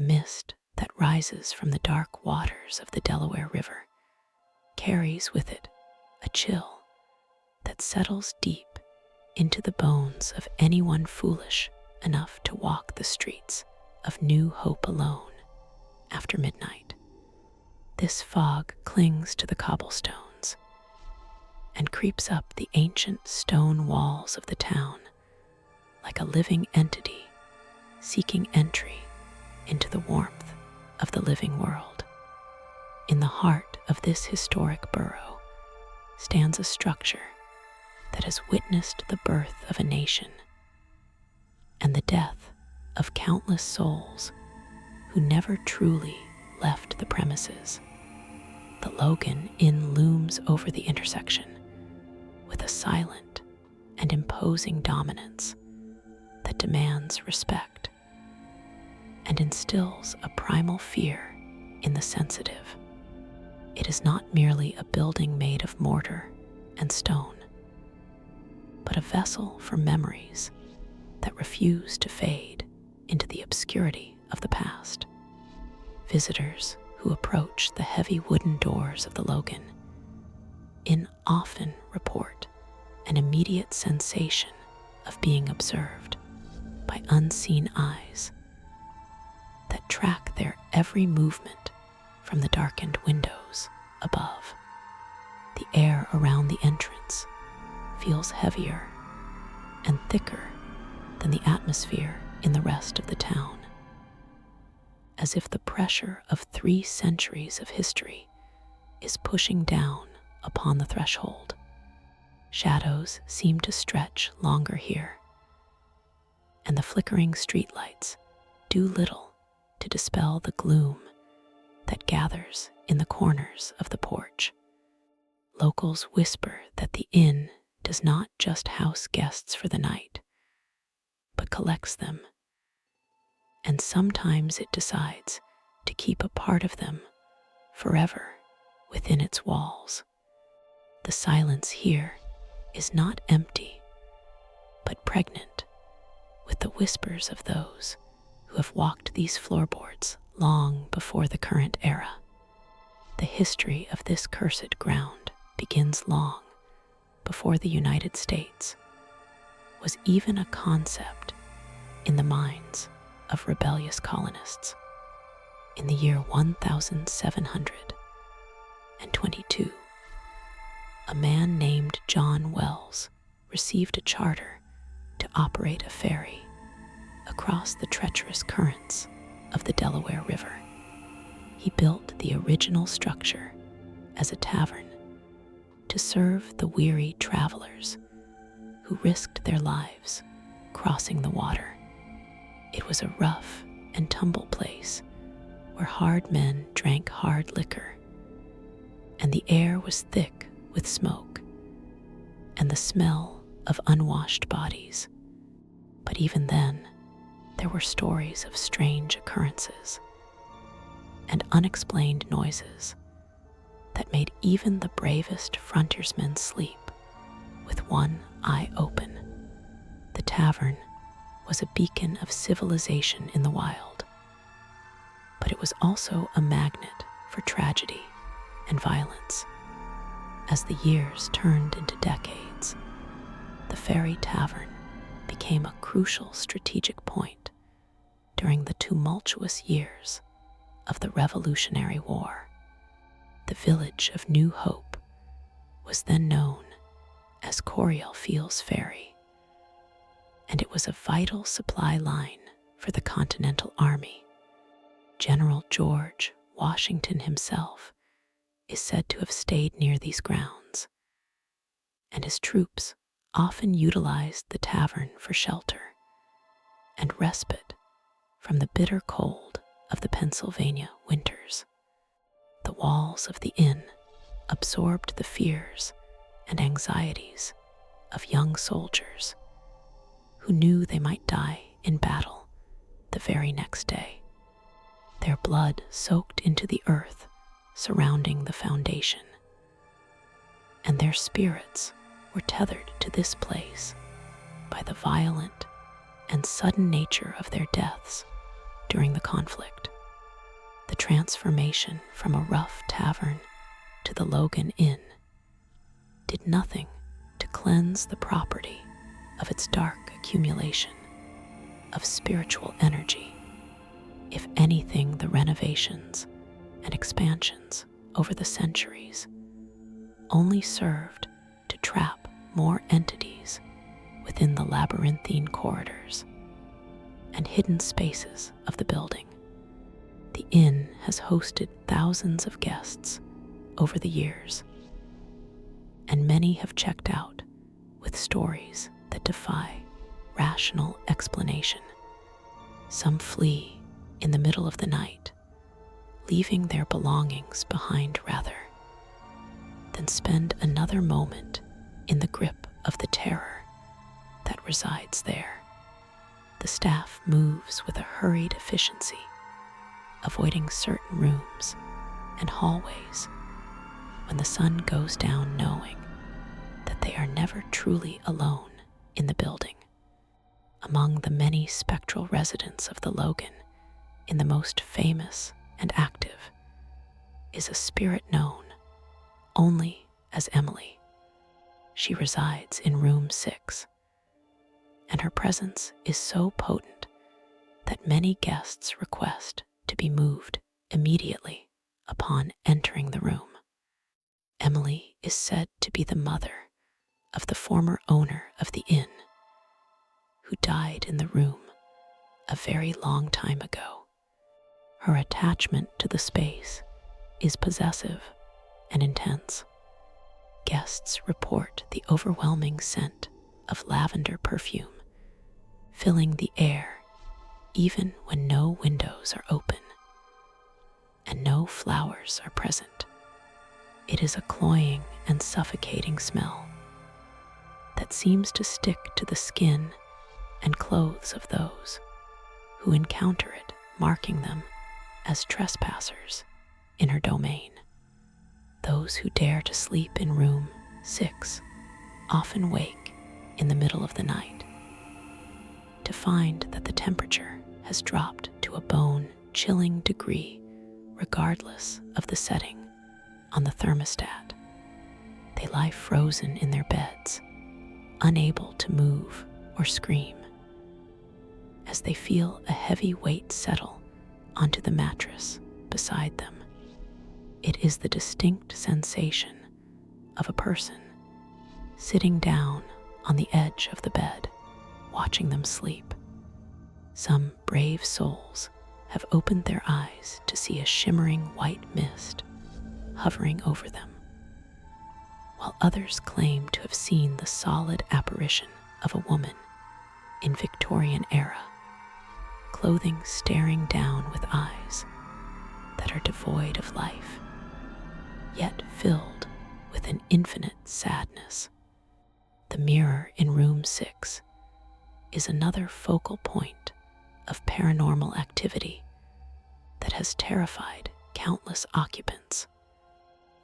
mist that rises from the dark waters of the Delaware River carries with it a chill that settles deep into the bones of anyone foolish enough to walk the streets of New Hope alone after midnight. This fog clings to the cobblestones and creeps up the ancient stone walls of the town like a living entity seeking entry into the warmth of the living world. In the heart of this historic borough stands a structure that has witnessed the birth of a nation and the death of countless souls who never truly left the premises. The Logan Inn looms over the intersection with a silent and imposing dominance that demands respect and instills a primal fear in the sensitive. It is not merely a building made of mortar and stone, but a vessel for memories that refuse to fade into the obscurity of the past. Visitors who approach the heavy wooden doors of the Logan Inn often report an immediate sensation of being observed by unseen eyes that track their every movement from the darkened windows above. The air around the entrance feels heavier and thicker than the atmosphere in the rest of the town, as if the pressure of 3 centuries of history is pushing down upon the threshold. Shadows seem to stretch longer here, and the flickering streetlights do little to dispel the gloom that gathers in the corners of the porch. Locals whisper that the inn does not just house guests for the night, but collects them, and sometimes it decides to keep a part of them forever within its walls. The silence here is not empty, but pregnant with the whispers of those who have walked these floorboards long before the current era. The history of this cursed ground begins long before the United States was even a concept in the minds of rebellious colonists. In the year 1722, a man named John Wells received a charter to operate a ferry across the treacherous currents of the Delaware River. He built the original structure as a tavern to serve the weary travelers who risked their lives crossing the water. It was a rough and tumble place where hard men drank hard liquor, and the air was thick with smoke and the smell of unwashed bodies. But even then, there were stories of strange occurrences and unexplained noises that made even the bravest frontiersmen sleep with one eye open. The tavern was a beacon of civilization in the wild, but it was also a magnet for tragedy and violence. As the years turned into decades, the Ferry Tavern became a crucial strategic point during the tumultuous years of the Revolutionary War. The village of New Hope was then known as Coriel Fields Ferry, and it was a vital supply line for the Continental Army. General George Washington himself is said to have stayed near these grounds, and his troops often utilized the tavern for shelter and respite from the bitter cold of the Pennsylvania winters. The walls of the inn absorbed the fears and anxieties of young soldiers who knew they might die in battle the very next day. Their blood soaked into the earth surrounding the foundation, and their spirits were tethered to this place by the violent and sudden nature of their deaths during the conflict. transformation from a rough tavern to the Logan Inn did nothing to cleanse the property of its dark accumulation of spiritual energy. If anything, the renovations and expansions over the centuries only served to trap more entities within the labyrinthine corridors and hidden spaces of the building. The inn has hosted thousands of guests over the years, and many have checked out with stories that defy rational explanation. Some flee in the middle of the night, leaving their belongings behind rather than spend another moment in the grip of the terror that resides there. The staff moves with a hurried efficiency, avoiding certain rooms and hallways when the sun goes down, knowing that they are never truly alone in the building. Among the many spectral residents of the Logan, in the most famous and active, is a spirit known only as Emily. She resides in room 6, and her presence is so potent that many guests request to be moved immediately upon entering the room. Emily is said to be the mother of the former owner of the inn, who died in the room a very long time ago. Her attachment to the space is possessive and intense. Guests report the overwhelming scent of lavender perfume filling the air even when no windows are open and no flowers are present. It is a cloying and suffocating smell that seems to stick to the skin and clothes of those who encounter it, marking them as trespassers in her domain. Those who dare to sleep in room 6 often wake in the middle of the night to find that the temperature has dropped to a bone-chilling degree regardless of the setting on the thermostat. They lie frozen in their beds, unable to move or scream, as they feel a heavy weight settle onto the mattress beside them. It is the distinct sensation of a person sitting down on the edge of the bed, watching them sleep. Some brave souls have opened their eyes to see a shimmering white mist hovering over them, while others claim to have seen the solid apparition of a woman in Victorian era, clothing staring down with eyes that are devoid of life, yet filled with an infinite sadness. The mirror in room 6 is another focal point of paranormal activity that has terrified countless occupants.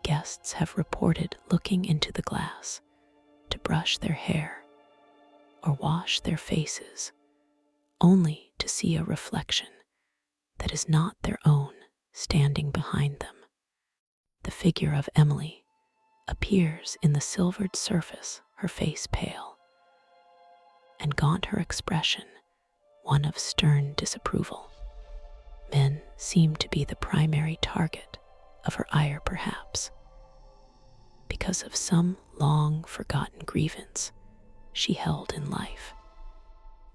Guests have reported looking into the glass to brush their hair or wash their faces, only to see a reflection that is not their own standing behind them. The figure of Emily appears in the silvered surface, her face pale, and gaunt her expression one of stern disapproval. Men seem to be the primary target of her ire, perhaps because of some long-forgotten grievance she held in life.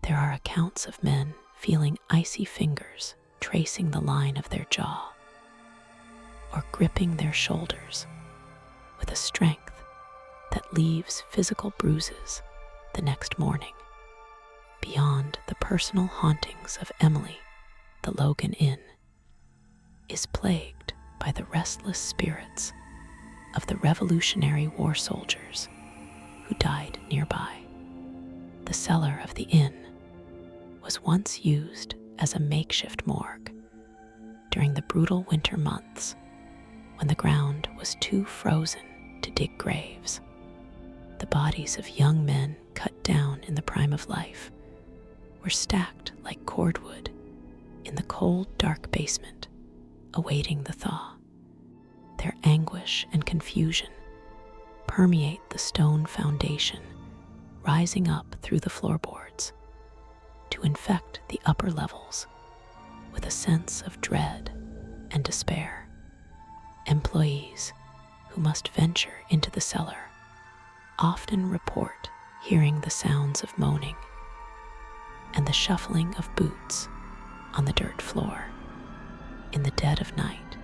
There are accounts of men feeling icy fingers tracing the line of their jaw or gripping their shoulders with a strength that leaves physical bruises the next morning. Beyond the personal hauntings of Emily, the Logan Inn is plagued by the restless spirits of the Revolutionary War soldiers who died nearby. The cellar of the inn was once used as a makeshift morgue during the brutal winter months when the ground was too frozen to dig graves. The bodies of young men cut down in the prime of life were stacked like cordwood in the cold, dark basement awaiting the thaw. Their anguish and confusion permeate the stone foundation, rising up through the floorboards to infect the upper levels with a sense of dread and despair. Employees who must venture into the cellar often report hearing the sounds of moaning and the shuffling of boots on the dirt floor. In the dead of night,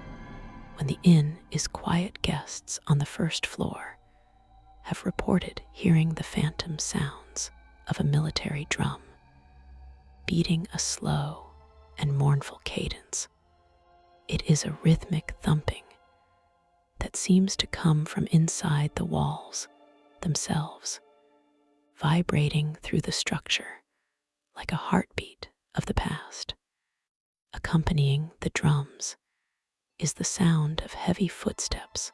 when the inn is quiet, guests on the first floor have reported hearing the phantom sounds of a military drum, beating a slow and mournful cadence. It is a rhythmic thumping that seems to come from inside the walls themselves, vibrating through the structure like a heartbeat of the past. Accompanying the drums is the sound of heavy footsteps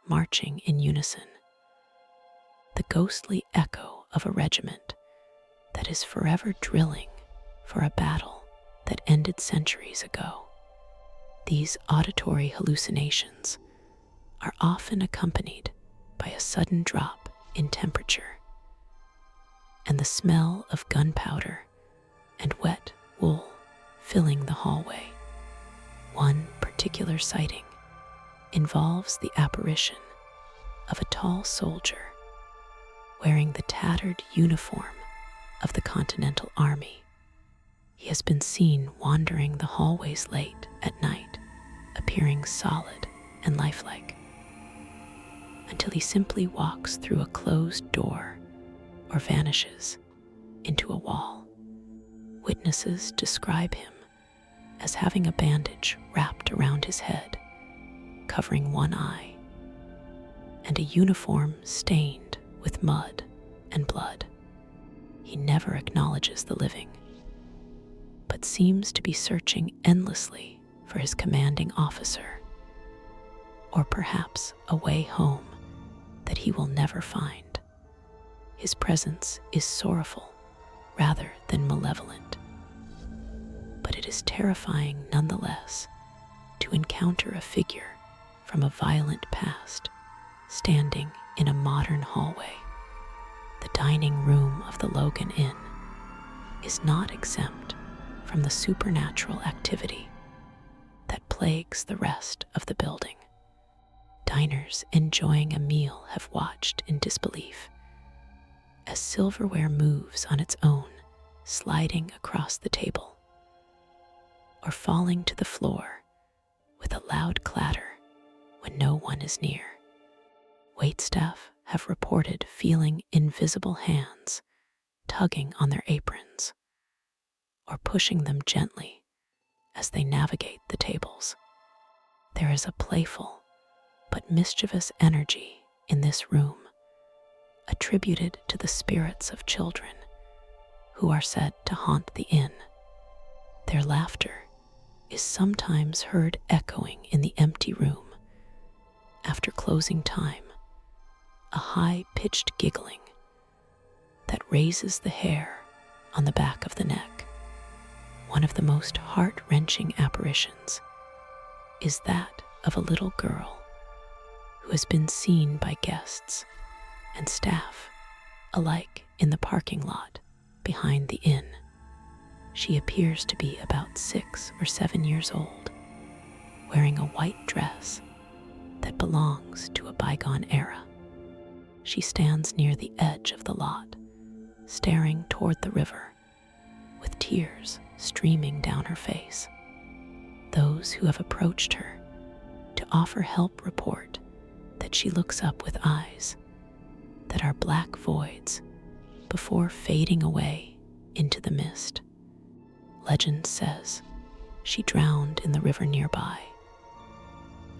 marching in unison, the ghostly echo of a regiment that is forever drilling for a battle that ended centuries ago. These auditory hallucinations are often accompanied by a sudden drop in temperature and the smell of gunpowder and wet wool filling the hallway. One particular sighting involves the apparition of a tall soldier wearing the tattered uniform of the Continental Army. He has been seen wandering the hallways late at night, appearing solid and lifelike, until he simply walks through a closed door or vanishes into a wall. Witnesses describe him as having a bandage wrapped around his head, covering one eye, and a uniform stained with mud and blood. He never acknowledges the living, but seems to be searching endlessly for his commanding officer, or perhaps a way home that he will never find. His presence is sorrowful rather than malevolent, but it is terrifying nonetheless to encounter a figure from a violent past standing in a modern hallway. The dining room of the Logan Inn is not exempt from the supernatural activity that plagues the rest of the building. Diners enjoying a meal have watched in disbelief as silverware moves on its own, sliding across the table or falling to the floor with a loud clatter when no one is near. Waitstaff have reported feeling invisible hands tugging on their aprons or pushing them gently as they navigate the tables. There is a playful but mischievous energy in this room, attributed to the spirits of children who are said to haunt the inn. Their laughter is sometimes heard echoing in the empty room after closing time, a high-pitched giggling that raises the hair on the back of the neck. One of the most heart-wrenching apparitions is that of a little girl who has been seen by guests and staff alike in the parking lot behind the inn. She appears to be about 6 or 7 years old, wearing a white dress that belongs to a bygone era. She stands near the edge of the lot, staring toward the river, with tears streaming down her face. Those who have approached her to offer help report that she looks up with eyes that are black voids before fading away into the mist. Legend says she drowned in the river nearby,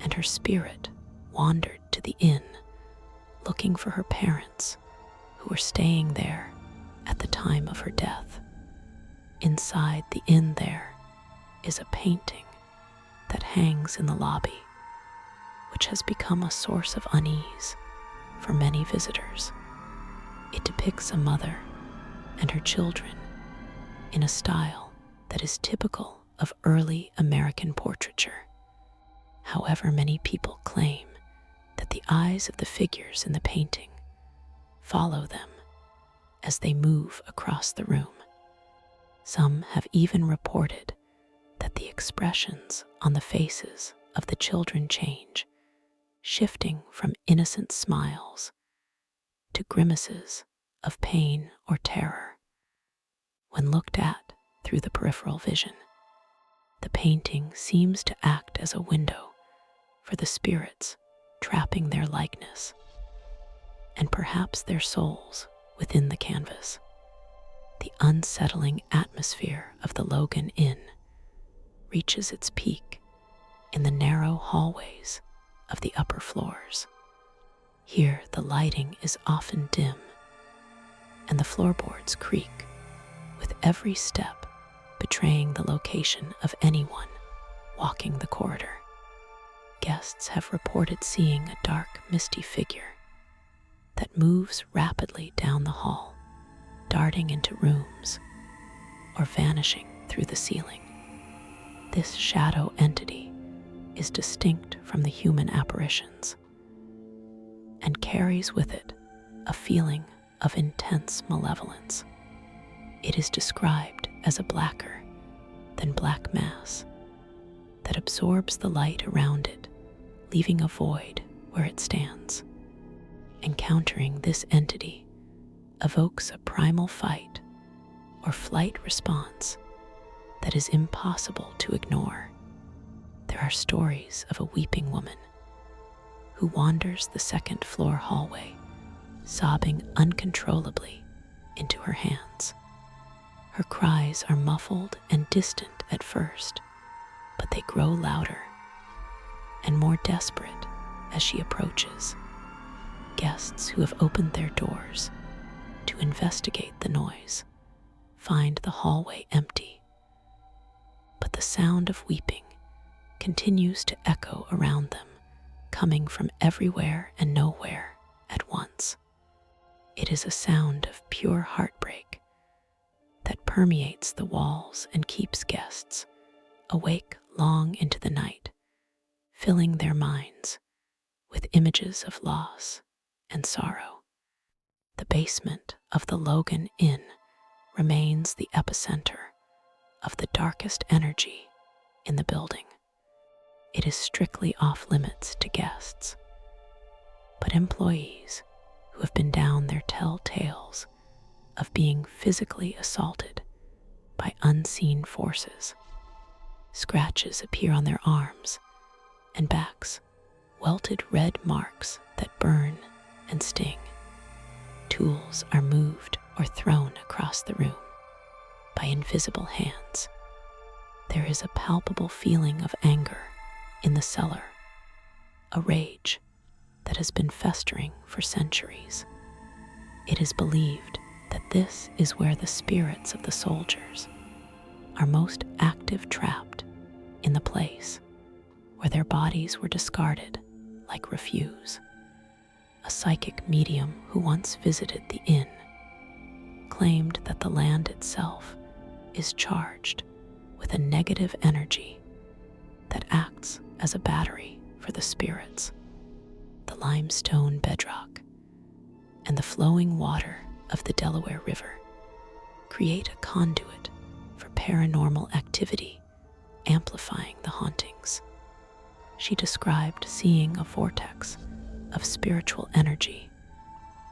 and her spirit wandered to the inn looking for her parents who were staying there at the time of her death. Inside the inn there is a painting that hangs in the lobby, which has become a source of unease for many visitors. It depicts a mother and her children in a style that is typical of early American portraiture. However, many people claim that the eyes of the figures in the painting follow them as they move across the room. Some have even reported that the expressions on the faces of the children change, shifting from innocent smiles to grimaces of pain or terror. When looked at through the peripheral vision, the painting seems to act as a window for the spirits trapping their likeness, and perhaps their souls within the canvas. The unsettling atmosphere of the Logan Inn reaches its peak in the narrow hallways of the upper floors. Here, the lighting is often dim, and the floorboards creak with every step, betraying the location of anyone walking the corridor. Guests have reported seeing a dark, misty figure that moves rapidly down the hall, darting into rooms or vanishing through the ceiling. This shadow entity is distinct from the human apparitions and carries with it a feeling of intense malevolence. It is described as a blacker than black mass that absorbs the light around it, leaving a void where it stands. Encountering this entity evokes a primal fight or flight response that is impossible to ignore. There are stories of a weeping woman who wanders the second-floor hallway, sobbing uncontrollably into her hands. Her cries are muffled and distant at first, but they grow louder and more desperate as she approaches. Guests who have opened their doors to investigate the noise find the hallway empty, but the sound of weeping continues to echo around them, coming from everywhere and nowhere at once. It is a sound of pure heartbreak that permeates the walls and keeps guests awake long into the night, filling their minds with images of loss and sorrow. The basement of the Logan Inn remains the epicenter of the darkest energy in the building. It is strictly off limits to guests, but employees who have been down there tell tales of being physically assaulted by unseen forces. Scratches appear on their arms and backs, welted red marks that burn and sting. Tools are moved or thrown across the room by invisible hands. There is a palpable feeling of anger in the cellar, a rage that has been festering for centuries. It is believed that this is where the spirits of the soldiers are most active, trapped in the place where their bodies were discarded like refuse. A psychic medium who once visited the inn claimed that the land itself is charged with a negative energy that acts as a battery for the spirits. The limestone bedrock and the flowing water of the Delaware River create a conduit for paranormal activity, amplifying the hauntings. She described seeing a vortex of spiritual energy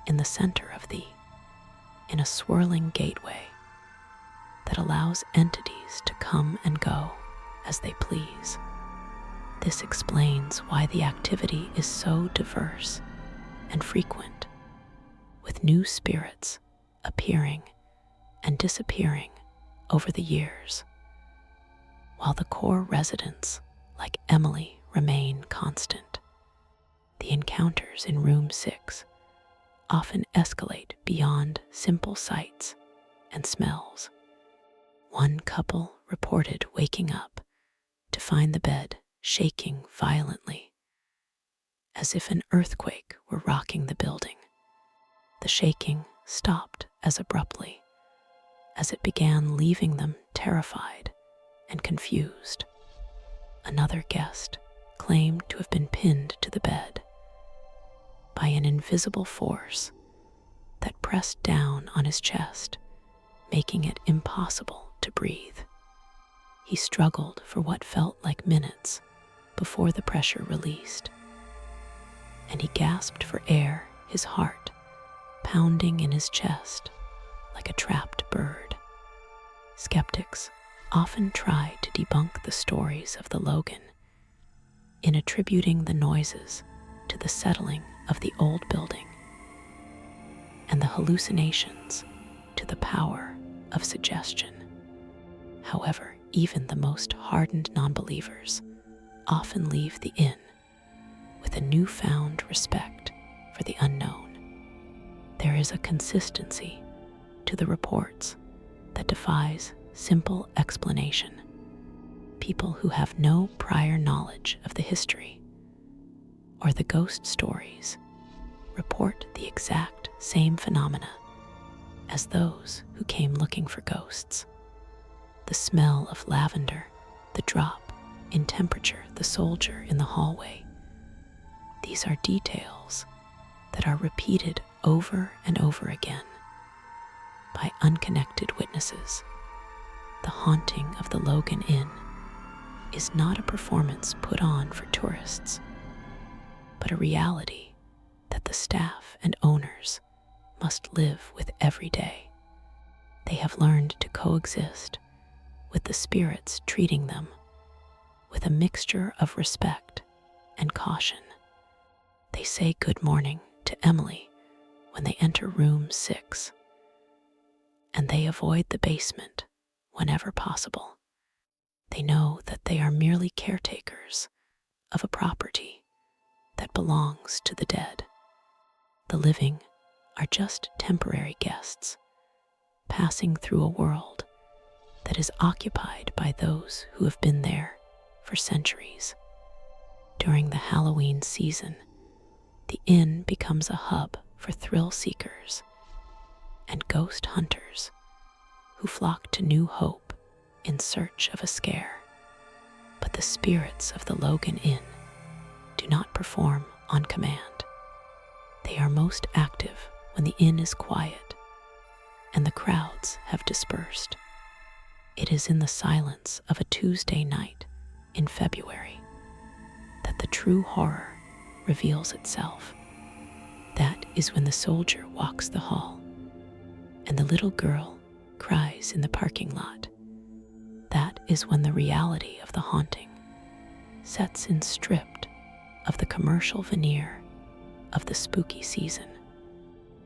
in the center of in a swirling gateway that allows entities to come and go as they please. This explains why the activity is so diverse and frequent, with new spirits appearing and disappearing over the years, while the core residents, like Emily, remain constant. The encounters in room 6 often escalate beyond simple sights and smells. One couple reported waking up to find the bed shaking violently, as if an earthquake were rocking the building. The shaking stopped as abruptly as it began, leaving them terrified and confused. Another guest claimed to have been pinned to the bed by an invisible force that pressed down on his chest, making it impossible to breathe. He struggled for what felt like minutes before the pressure released, and he gasped for air, his heart pounding in his chest like a trapped bird. Skeptics often try to debunk the stories of the Logan in attributing the noises to the settling of the old building and the hallucinations to the power of suggestion. However, even the most hardened non-believers often leave the inn with a newfound respect for the unknown. There is a consistency to the reports that defies simple explanation. People who have no prior knowledge of the history or the ghost stories report the exact same phenomena as those who came looking for ghosts. The smell of lavender, the drop in temperature, the soldier in the hallway. These are details that are repeated over and over again by unconnected witnesses. The haunting of the Logan Inn is not a performance put on for tourists, but a reality that the staff and owners must live with every day. They have learned to coexist with the spirits, treating them with a mixture of respect and caution. They say good morning to Emily when they enter room 6, and they avoid the basement whenever possible. They know that they are merely caretakers of a property that belongs to the dead. The living are just temporary guests, passing through a world that is occupied by those who have been there for centuries. During the Halloween season, the inn becomes a hub for thrill seekers and ghost hunters who flock to New Hope in search of a scare. But the spirits of the Logan Inn do not perform on command. They are most active when the inn is quiet and the crowds have dispersed. It is in the silence of a Tuesday night in February that the true horror reveals itself. That is when the soldier walks the hall and the little girl cries in the parking lot. That is when the reality of the haunting sets in, stripped of the commercial veneer of the spooky season.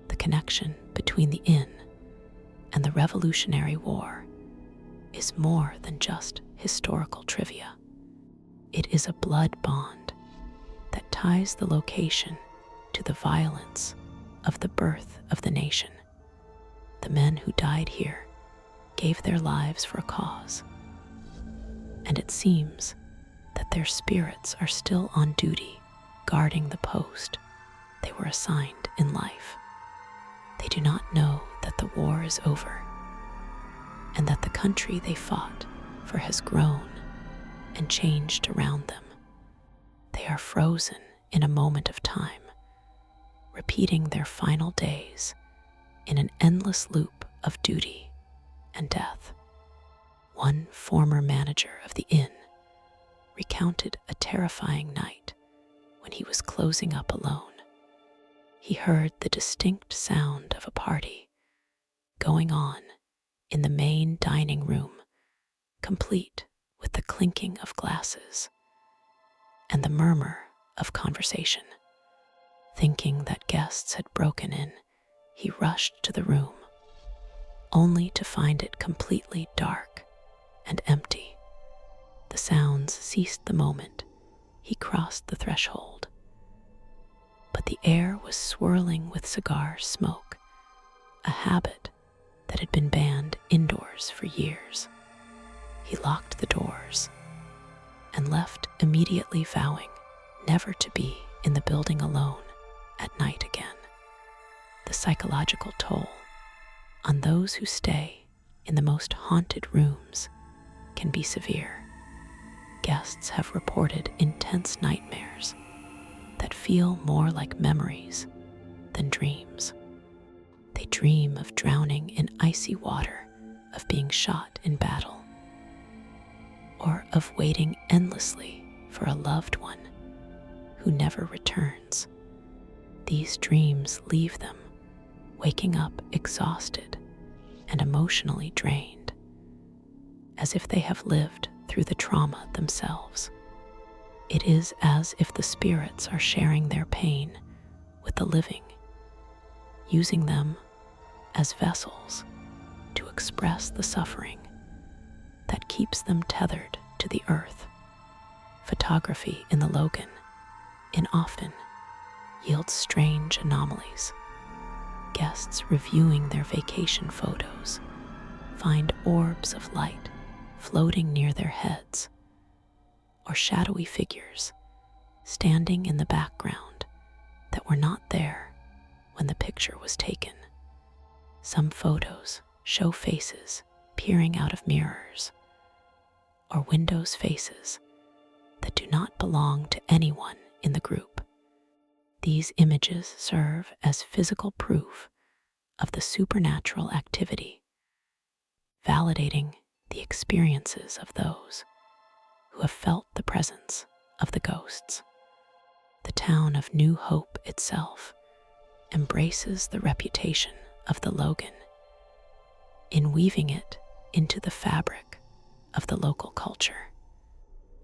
The connection between the inn and the Revolutionary War is more than just historical trivia. It is a blood bond that ties the location to the violence of the birth of the nation. The men who died here gave their lives for a cause, and it seems that their spirits are still on duty, guarding the post they were assigned in life. They do not know that the war is over, and that the country they fought for has grown and changed around them. They are frozen in a moment of time, repeating their final days in an endless loop of duty and death. One former manager of the inn recounted a terrifying night when he was closing up alone. He heard the distinct sound of a party going on in the main dining room, complete with the clinking of glasses and the murmur of conversation. Thinking that guests had broken in, he rushed to the room, only to find it completely dark and empty. The sounds ceased the moment he crossed the threshold, but the air was swirling with cigar smoke, a habit that had been banned indoors for years. He locked the doors and left immediately, vowing never to be in the building alone at night again. The psychological toll on those who stay in the most haunted rooms can be severe. guests have reported intense nightmares that feel more like memories than dreams. They dream of drowning in icy water, of being shot in battle, or of waiting endlessly for a loved one who never returns. These dreams leave them waking up exhausted and emotionally drained, as if they have lived through the trauma themselves. It is as if the spirits are sharing their pain with the living, using them as vessels to express the suffering that keeps them tethered to the earth. Photography in the Logan Inn often yields strange anomalies. Guests reviewing their vacation photos find orbs of light floating near their heads, or shadowy figures standing in the background that were not there when the picture was taken. Some photos show faces peering out of mirrors, or windows' faces that do not belong to anyone in the group. These images serve as physical proof of the supernatural activity, validating the experiences of those who have felt the presence of the ghosts. The town of New Hope itself embraces the reputation of the Logan in weaving it into the fabric of the local culture.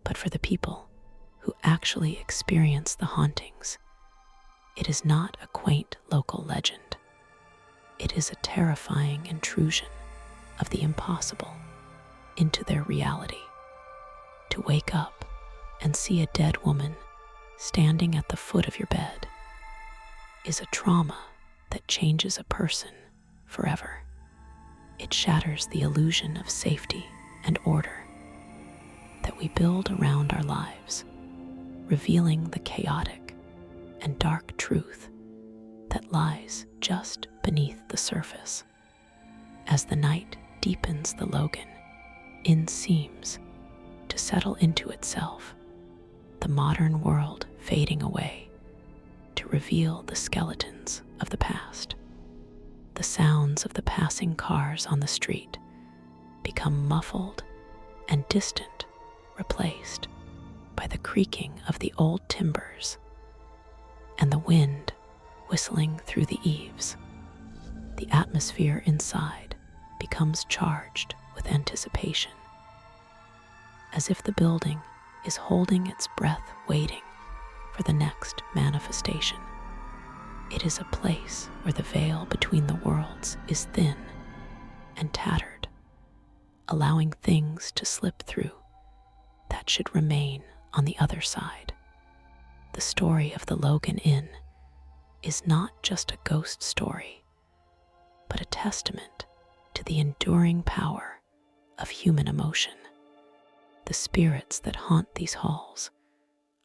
But for the people who actually experience the hauntings, it is not a quaint local legend. It is a terrifying intrusion of the impossible into their reality. To wake up and see a dead woman standing at the foot of your bed is a trauma that changes a person forever. It shatters the illusion of safety and order that we build around our lives, revealing the chaotic and dark truth that lies just beneath the surface. As the night deepens, the Logan Inn seems to settle into itself, the modern world fading away to reveal the skeletons of the past. The sounds of the passing cars on the street become muffled and distant, replaced by the creaking of the old timbers and the wind whistling through the eaves. The atmosphere inside becomes charged with anticipation, as if the building is holding its breath, waiting for the next manifestation. It is a place where the veil between the worlds is thin and tattered, allowing things to slip through that should remain on the other side. The story of the Logan Inn is not just a ghost story, but a testament to the enduring power of human emotion. The spirits that haunt these halls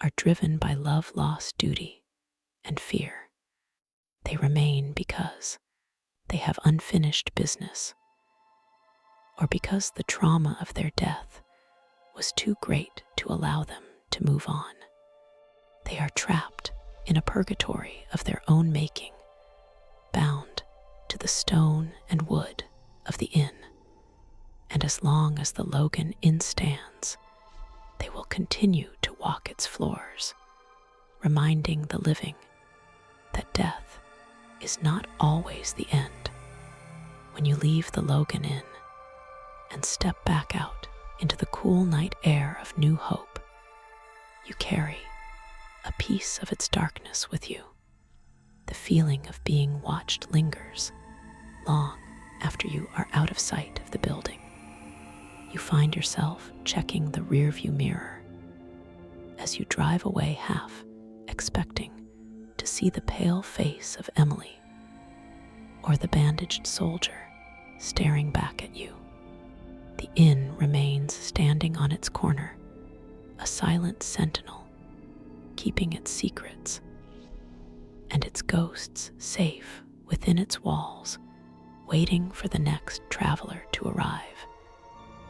are driven by love, loss, duty, and fear. They remain because they have unfinished business, or because the trauma of their death was too great to allow them to move on. They are trapped in a purgatory of their own making, bound to the stone and wood of the inn. And as long as the Logan Inn stands, they will continue to walk its floors, reminding the living that death is not always the end. When you leave the Logan Inn and step back out into the cool night air of New Hope, you carry a piece of its darkness with you. The feeling of being watched lingers long after you are out of sight of the building. You find yourself checking the rearview mirror as you drive away, half expecting to see the pale face of Emily or the bandaged soldier staring back at you. The inn remains standing on its corner, a silent sentinel, keeping its secrets and its ghosts safe within its walls, waiting for the next traveler to arrive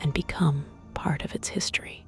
and become part of its history.